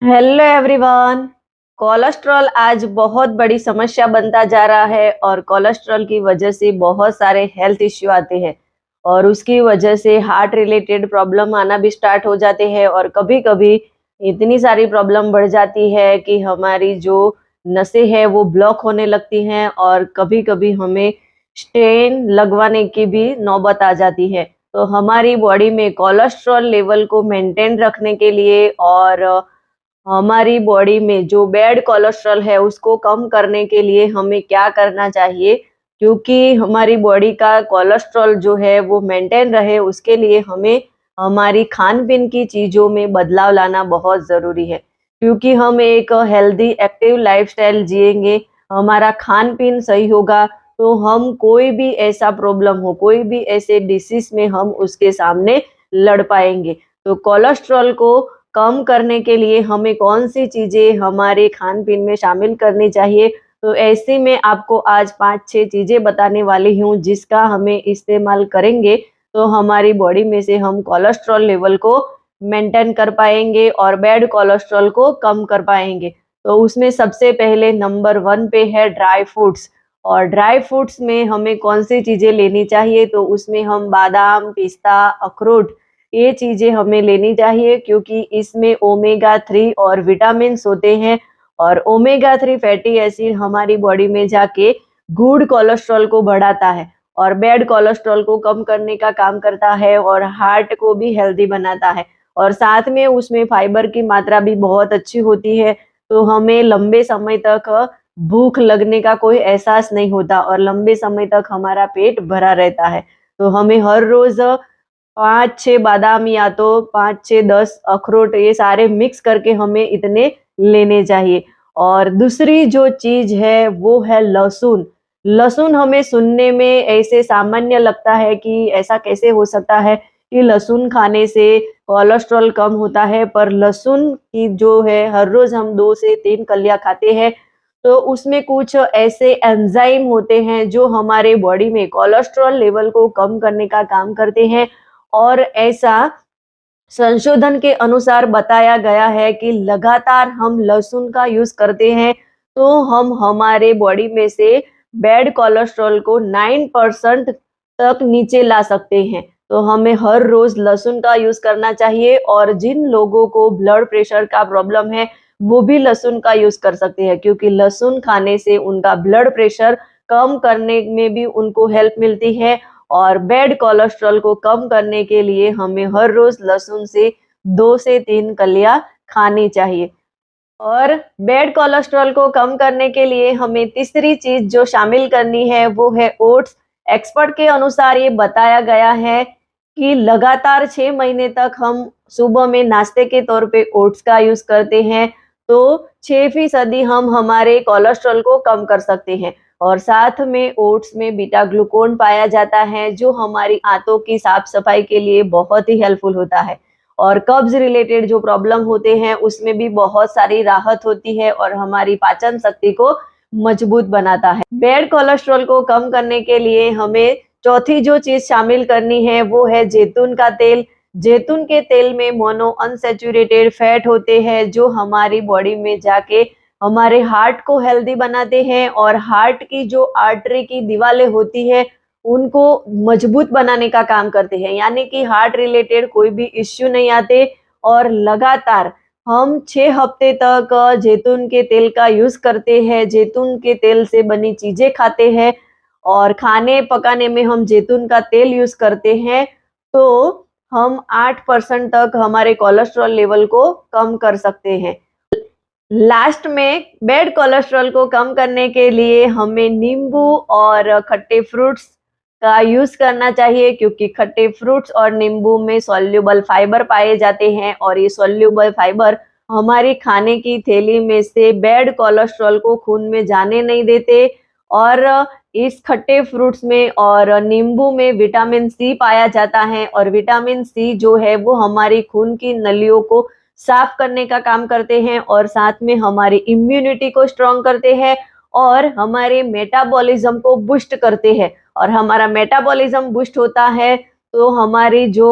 Hello everyone. Cholesterol आज बहुत बड़ी समस्या बनता जा रहा है और कोलेस्ट्रॉल की वजह से बहुत सारे हेल्थ इश्यू आते हैं और उसकी वजह से हार्ट रिलेटेड प्रॉब्लम आना भी स्टार्ट हो जाते हैं और कभी-कभी इतनी सारी प्रॉब्लम बढ़ जाती है कि हमारी जो नसें हैं वो ब्लॉक होने लगती हैं और कभी-कभी हमें स्टेन लगवाने की भी नौबत आ जाती है। तो हमारी बॉडी में कोलेस्ट्रॉल लेवल को मेंटेन रखने के लिए और हमारी बॉडी में जो बैड कोलेस्ट्रॉल है उसको कम करने के लिए हमें क्या करना चाहिए? क्योंकि हमारी बॉडी का कोलेस्ट्रॉल जो है वो मेंटेन रहे उसके लिए हमें हमारी खान-पीन की चीज़ों में बदलाव लाना बहुत ज़रूरी है। क्योंकि हम एक हेल्दी एक्टिव लाइफ़स्टाइल जिएँगे, हमारा खान-पीन सही होगा तो हम कोई भी ऐसा प्रॉब्लम हो, कोई भी ऐसे डिसीज़ में हम उसके सामने लड़ पाएँगे। तो कोलेस्ट्रॉल को कम करने के लिए हमें कौन-सी चीज़ें हमारे खान-पीन में शामिल करनी चाहिए, तो ऐसे में आपको आज 5-6 चीज़ें बताने वाली हूँ, जिसका हमें इस्तेमाल करेंगे, तो हमारी बॉडी में से हम कोलेस्ट्रॉल लेवल को मेंटेन कर पाएँगे और बैड कोलेस्ट्रॉल को कम कर पाएँगे। तो उसमें सबसे पहले नंबर 1 पे है ड्राई फ्रूट्स और ड्राई फ्रूट्स में हमें कौन-सी चीज़ें लेनी चाहिए, तो उसमें हम बादाम, पिस्ता, अखरोट ये चीज़ें हमें लेनी चाहिए क्योंकि इसमें ओमेगा 3 और विटामिन्स होते हैं और ओमेगा 3 फैटी एसिड हमारी बॉडी में जाके गुड कोलेस्ट्रॉल को बढ़ाता है और बैड कोलेस्ट्रॉल को कम करने का काम करता है और हार्ट को भी हेल्दी बनाता है और साथ में उसमें फाइबर की मात्रा भी बहुत अच्छी होती है, तो हमें लंबे समय तक भूख लगने का कोई एहसास नहीं होता और लंबे समय तक हमारा पेट भरा रहता है। तो हमें हर रोज़ 5-6 बादाम या तो 5-6-10 अखरोट ये सारे मिक्स करके हमें इतने लेने चाहिए। और दूसरी जो चीज़ है वो है लहसुन। लहसुन हमें सुनने में ऐसे सामान्य लगता है कि ऐसा कैसे हो सकता है कि लहसुन खाने से कोलेस्ट्रॉल कम होता है, पर लहसुन की जो है हर रोज़ हम 2 से 3 कलियाँ खाते हैं, तो उसमें कुछ ऐसे एंजाइम होते हैं जो हमारे बॉडी में कोलेस्ट्रॉल लेवल को कम करने का काम करते हैं और ऐसा संशोधन के अनुसार बताया गया है कि लगातार हम लहसुन का यूज़ करते हैं, तो हम हमारे बॉडी में से बैड कोलेस्ट्रॉल को 9% तक नीचे ला सकते हैं। तो हमें हर रोज़ लहसुन का यूज़ करना चाहिए और जिन लोगों को ब्लड प्रेशर का प्रॉब्लम है, वो भी लहसुन का यूज़ कर सकते हैं क्योंकि लहसुन खाने से उनका ब्लड प्रेशर कम करने में भी उनको हेल्प मिलती है और बैड कोलेस्ट्रॉल को कम करने के लिए हमें हर रोज लहसुन से 2 से 3 कलियां खानी चाहिए। और बैड कोलेस्ट्रॉल को कम करने के लिए हमें तीसरी चीज जो शामिल करनी है वो है ओट्स। एक्सपर्ट के अनुसार ये बताया गया है कि लगातार 6 महीने तक हम सुबह में नाश्ते के तौर पे ओट्स का यूज करते हैं तो 6% हम हमारे कोलेस्ट्रॉल को कम कर सकते हैं। और साथ में ओट्स में बीटा ग्लूकोन पाया जाता है जो हमारी आंतों की साफ सफाई के लिए बहुत ही हेल्पफुल होता है और कब्ज रिलेटेड जो प्रॉब्लम होते हैं उसमें भी बहुत सारी राहत होती है और हमारी पाचन शक्ति को मजबूत बनाता है। बैड कोलेस्ट्रॉल को कम करने के लिए हमें चौथी जो चीज शामिल करनी है वो है जैतून का तेल। जैतून के तेल में मोनो अनसैचुरेटेड फैट होते हैं जो हमारी बॉडी में जाके हमारे हार्ट को हेल्दी बनाते हैं और हार्ट की जो आर्टरी की दीवारें होती है उनको मजबूत बनाने का काम करते हैं, यानी कि हार्ट रिलेटेड कोई भी इश्यू नहीं आते। और लगातार हम 6 हफ्ते तक जैतून के तेल का यूज करते हैं, जैतून के तेल से बनी चीजें खाते हैं और खाने पकाने में हम जैतून का तेल यूज करते हैं, तो हम 8% तक हमारे कोलेस्ट्रॉल लेवल को कम कर सकते हैं। लास्ट में बैड कोलेस्ट्रॉल को कम करने के लिए हमें नींबू और खट्टे फ्रूट्स का यूज करना चाहिए क्योंकि खट्टे फ्रूट्स और नींबू में सॉल्युबल फाइबर पाए जाते हैं और ये सॉल्युबल फाइबर हमारी खाने की थैली में से बैड कोलेस्ट्रॉल को खून में जाने नहीं देते और इस खट्टे फ्रूट्स में और नींबू में विटामिन सी पाया जाता है और विटामिन सी जो है वो हमारी खून की नलियों को साफ करने का काम करते हैं और साथ में हमारी इम्यूनिटी को स्ट्रॉन्ग करते हैं और हमारे मेटाबॉलिज्म को बूस्ट करते हैं। और हमारा मेटाबॉलिज्म बूस्ट होता है तो हमारी जो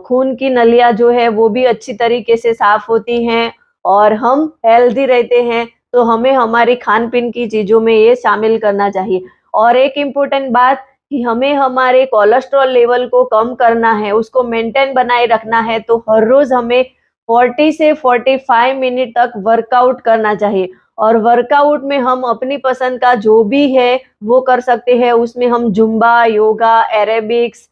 खून की नलियां जो है वो भी अच्छी तरीके से साफ होती हैं और हम हेल्दी रहते हैं, तो हमें हमारी खान पीन की चीज़ों में ये शामिल करना चाहिए। और एक इम्पोर्टेंट बात कि हमें हमारे कोलेस्ट्रॉल लेवल को कम करना है, उसको मेंटेन बनाए रखना है, तो हर रोज़ हमें 40 से 45 मिनट तक वर्कआउट करना चाहिए। और वर्कआउट में हम अपनी पसंद का जो भी है वो कर सकते हैं। उसमें हम जुम्बा, योगा, एरोबिक्स,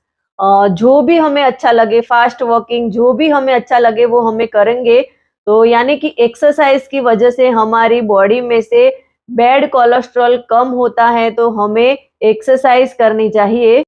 जो भी हमें अच्छा लगे, फास्ट वॉकिंग, जो भी हमें अच्छा लगे वो हमें करेंगे। तो यानी कि एक्सरसाइज की वजह से हमारी बॉडी में से बैड कोलेस्ट्रॉल कम होता है, तो हमें एक्सरसाइज करनी चाहिए।